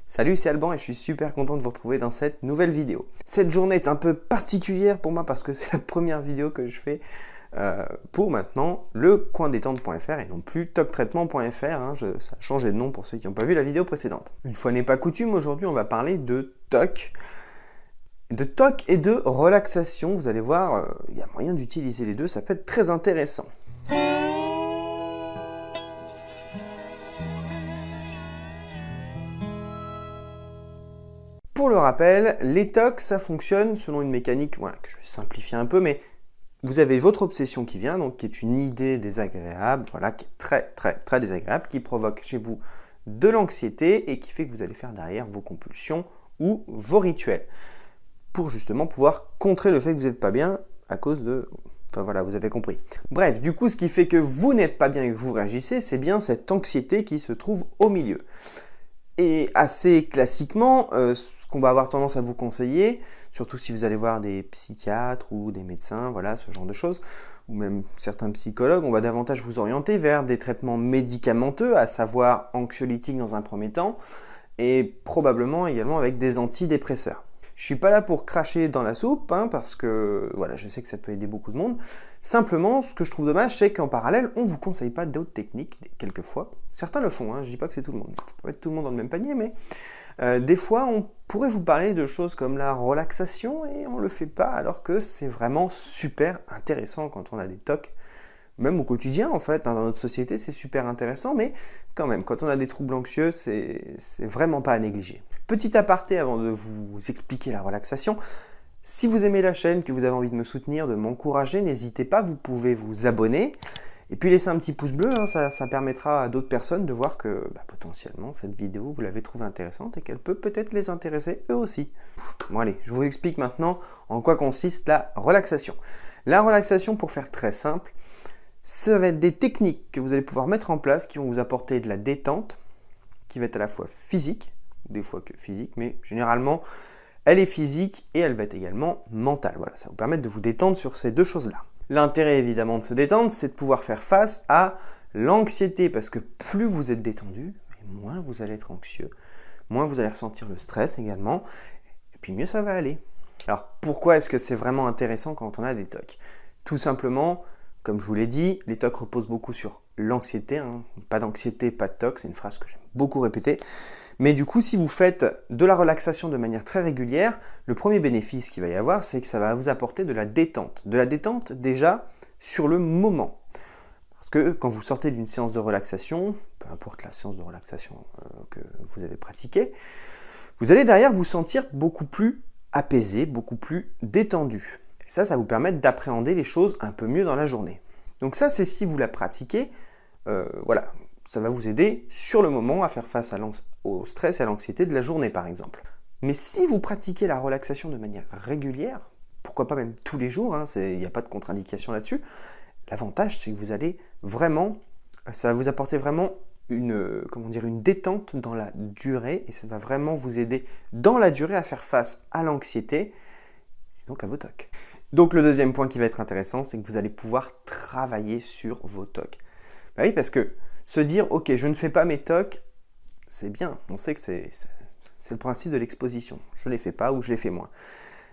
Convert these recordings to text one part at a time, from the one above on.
Salut, c'est Alban et je suis super content de vous retrouver dans cette nouvelle vidéo. Cette journée est un peu particulière pour moi parce que c'est la première vidéo que je fais pour maintenant le coindétente.fr et non plus toctraitement.fr. Ça a changé de nom pour ceux qui n'ont pas vu la vidéo précédente. Une fois n'est pas coutume, aujourd'hui on va parler de TOC. De TOC et de relaxation. Vous allez voir, il y a moyen d'utiliser les deux, ça peut être très intéressant. Pour le rappel, les TOC, ça fonctionne selon une mécanique que je vais simplifier un peu, mais vous avez votre obsession qui vient, donc qui est une idée désagréable, qui est très désagréable, qui provoque chez vous de l'anxiété et qui fait que vous allez faire derrière vos compulsions ou vos rituels, pour justement pouvoir contrer le fait que vous n'êtes pas bien à cause de... vous avez compris. Bref, du coup, ce qui fait que vous n'êtes pas bien et que vous réagissez, c'est bien cette anxiété qui se trouve au milieu. Et assez classiquement, ce qu'on va avoir tendance à vous conseiller, surtout si vous allez voir des psychiatres ou des médecins, ce genre de choses, ou même certains psychologues, on va davantage vous orienter vers des traitements médicamenteux, à savoir anxiolytiques dans un premier temps, et probablement également avec des antidépresseurs. Je ne suis pas là pour cracher dans la soupe, parce que je sais que ça peut aider beaucoup de monde. Simplement, ce que je trouve dommage, c'est qu'en parallèle, on ne vous conseille pas d'autres techniques, quelquefois. Certains le font, je ne dis pas que c'est tout le monde. Il ne faut pas mettre tout le monde dans le même panier, mais des fois, on pourrait vous parler de choses comme la relaxation et on ne le fait pas, alors que c'est vraiment super intéressant quand on a des TOC. Même au quotidien, en fait, dans notre société, c'est super intéressant, mais quand même, quand on a des troubles anxieux, c'est vraiment pas à négliger. Petit aparté avant de vous expliquer la relaxation. Si vous aimez la chaîne, que vous avez envie de me soutenir, de m'encourager, n'hésitez pas, vous pouvez vous abonner et puis laisser un petit pouce bleu, ça permettra à d'autres personnes de voir que potentiellement cette vidéo, vous l'avez trouvée intéressante et qu'elle peut peut-être les intéresser eux aussi. Bon allez, je vous explique maintenant en quoi consiste la relaxation. La relaxation, pour faire très simple, ça va être des techniques que vous allez pouvoir mettre en place qui vont vous apporter de la détente, qui va être à la fois physique, des fois que physique, mais généralement elle est physique et elle va être également mentale. Ça va vous permettre de vous détendre sur ces deux choses-là. L'intérêt évidemment de se détendre, c'est de pouvoir faire face à l'anxiété, parce que plus vous êtes détendu, moins vous allez être anxieux, moins vous allez ressentir le stress également, et puis mieux ça va aller. Alors pourquoi est-ce que c'est vraiment intéressant quand on a des TOC ? Tout simplement, comme je vous l'ai dit, les TOC reposent beaucoup sur l'anxiété. Pas d'anxiété, pas de TOC, c'est une phrase que j'aime beaucoup répéter. Mais du coup, si vous faites de la relaxation de manière très régulière, le premier bénéfice qu'il va y avoir, c'est que ça va vous apporter de la détente. De la détente déjà sur le moment. Parce que quand vous sortez d'une séance de relaxation, peu importe la séance de relaxation que vous avez pratiquée, vous allez derrière vous sentir beaucoup plus apaisé, beaucoup plus détendu. Et ça vous permet d'appréhender les choses un peu mieux dans la journée. Donc ça, c'est si vous la pratiquez, ça va vous aider sur le moment à faire face au stress et à l'anxiété de la journée, par exemple. Mais si vous pratiquez la relaxation de manière régulière, pourquoi pas même tous les jours, il n'y a pas de contre-indication là-dessus, l'avantage, c'est que vous allez vraiment, ça va vous apporter vraiment une détente dans la durée, et ça va vraiment vous aider dans la durée à faire face à l'anxiété, et donc à vos TOC. Donc le deuxième point qui va être intéressant, c'est que vous allez pouvoir travailler sur vos TOC. Oui, parce que se dire, ok, je ne fais pas mes TOC, c'est bien, on sait que c'est le principe de l'exposition. Je ne les fais pas ou je les fais moins.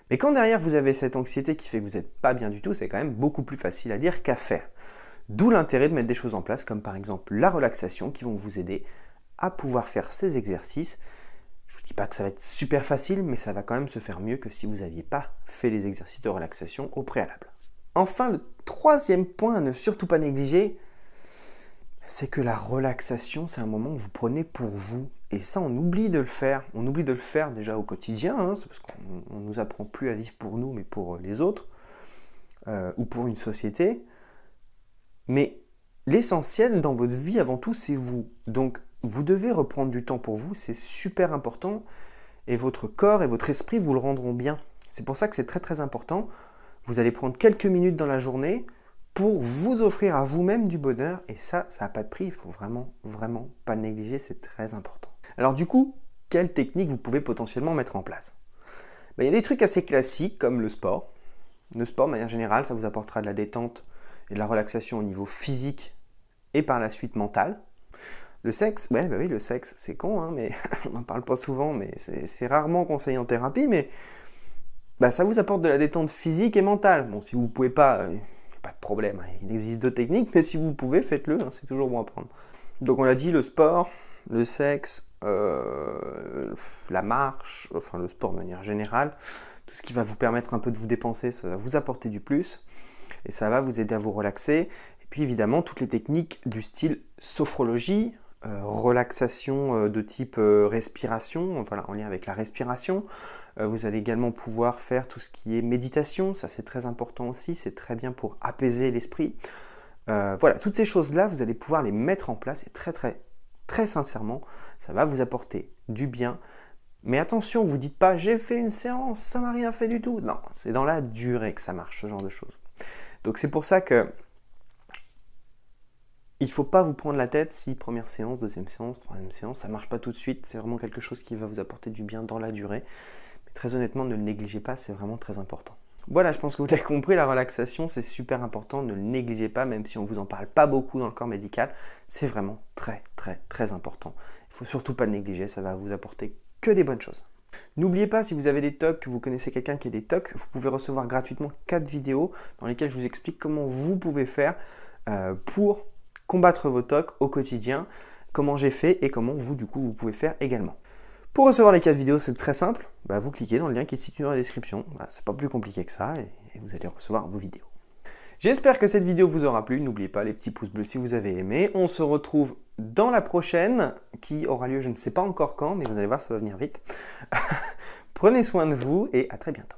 Mais quand derrière vous avez cette anxiété qui fait que vous n'êtes pas bien du tout, c'est quand même beaucoup plus facile à dire qu'à faire. D'où l'intérêt de mettre des choses en place, comme par exemple la relaxation, qui vont vous aider à pouvoir faire ces exercices. Je ne vous dis pas que ça va être super facile, mais ça va quand même se faire mieux que si vous n'aviez pas fait les exercices de relaxation au préalable. Enfin, le troisième point à ne surtout pas négliger, c'est que la relaxation, c'est un moment que vous prenez pour vous. Et ça, on oublie de le faire. On oublie de le faire déjà au quotidien, c'est parce qu'on ne nous apprend plus à vivre pour nous, mais pour les autres, ou pour une société. Mais l'essentiel dans votre vie, avant tout, c'est vous. Donc, vous devez reprendre du temps pour vous, c'est super important. Et votre corps et votre esprit vous le rendront bien. C'est pour ça que c'est très important. Vous allez prendre quelques minutes dans la journée pour vous offrir à vous-même du bonheur, et ça n'a pas de prix, il faut vraiment pas le négliger, c'est très important. Alors du coup, quelles techniques vous pouvez potentiellement mettre en place ? Il y a des trucs assez classiques comme le sport. Le sport, de manière générale, ça vous apportera de la détente et de la relaxation au niveau physique et par la suite mental. Le sexe, ouais, bah oui, le sexe, c'est con, hein, mais on n'en parle pas souvent, mais c'est rarement conseillé en thérapie, mais bah, ça vous apporte de la détente physique et mentale. Bon, si vous ne pouvez pas, pas de problème, hein, il existe d'autres techniques, mais si vous pouvez, faites-le, hein, c'est toujours bon à prendre. Donc on l'a dit, le sport, le sexe, la marche, enfin le sport de manière générale, tout ce qui va vous permettre un peu de vous dépenser, ça va vous apporter du plus, et ça va vous aider à vous relaxer. Et puis évidemment, toutes les techniques du style sophrologie, relaxation de type respiration, voilà, en lien avec la respiration. Vous allez également pouvoir faire tout ce qui est méditation, ça c'est très important aussi, c'est très bien pour apaiser l'esprit. Voilà, toutes ces choses-là, vous allez pouvoir les mettre en place et très sincèrement, ça va vous apporter du bien. Mais attention, vous ne dites pas « j'ai fait une séance, ça m'a rien fait du tout ». Non, c'est dans la durée que ça marche, ce genre de choses. Donc c'est pour ça que il ne faut pas vous prendre la tête si première séance, deuxième séance, troisième séance, ça ne marche pas tout de suite. C'est vraiment quelque chose qui va vous apporter du bien dans la durée. Mais très honnêtement, ne le négligez pas, c'est vraiment très important. Voilà, je pense que vous l'avez compris, la relaxation, c'est super important. Ne le négligez pas, même si on ne vous en parle pas beaucoup dans le corps médical. C'est vraiment très important. Il ne faut surtout pas le négliger, ça va vous apporter que des bonnes choses. N'oubliez pas, si vous avez des TOC, que vous connaissez quelqu'un qui a des TOC, vous pouvez recevoir gratuitement 4 vidéos dans lesquelles je vous explique comment vous pouvez faire pour combattre vos TOC au quotidien, comment j'ai fait et comment vous, du coup, vous pouvez faire également. Pour recevoir les 4 vidéos, c'est très simple. Vous cliquez dans le lien qui est situé dans la description. C'est pas plus compliqué que ça et vous allez recevoir vos vidéos. J'espère que cette vidéo vous aura plu. N'oubliez pas les petits pouces bleus si vous avez aimé. On se retrouve dans la prochaine qui aura lieu, je ne sais pas encore quand, mais vous allez voir, ça va venir vite. Prenez soin de vous et à très bientôt.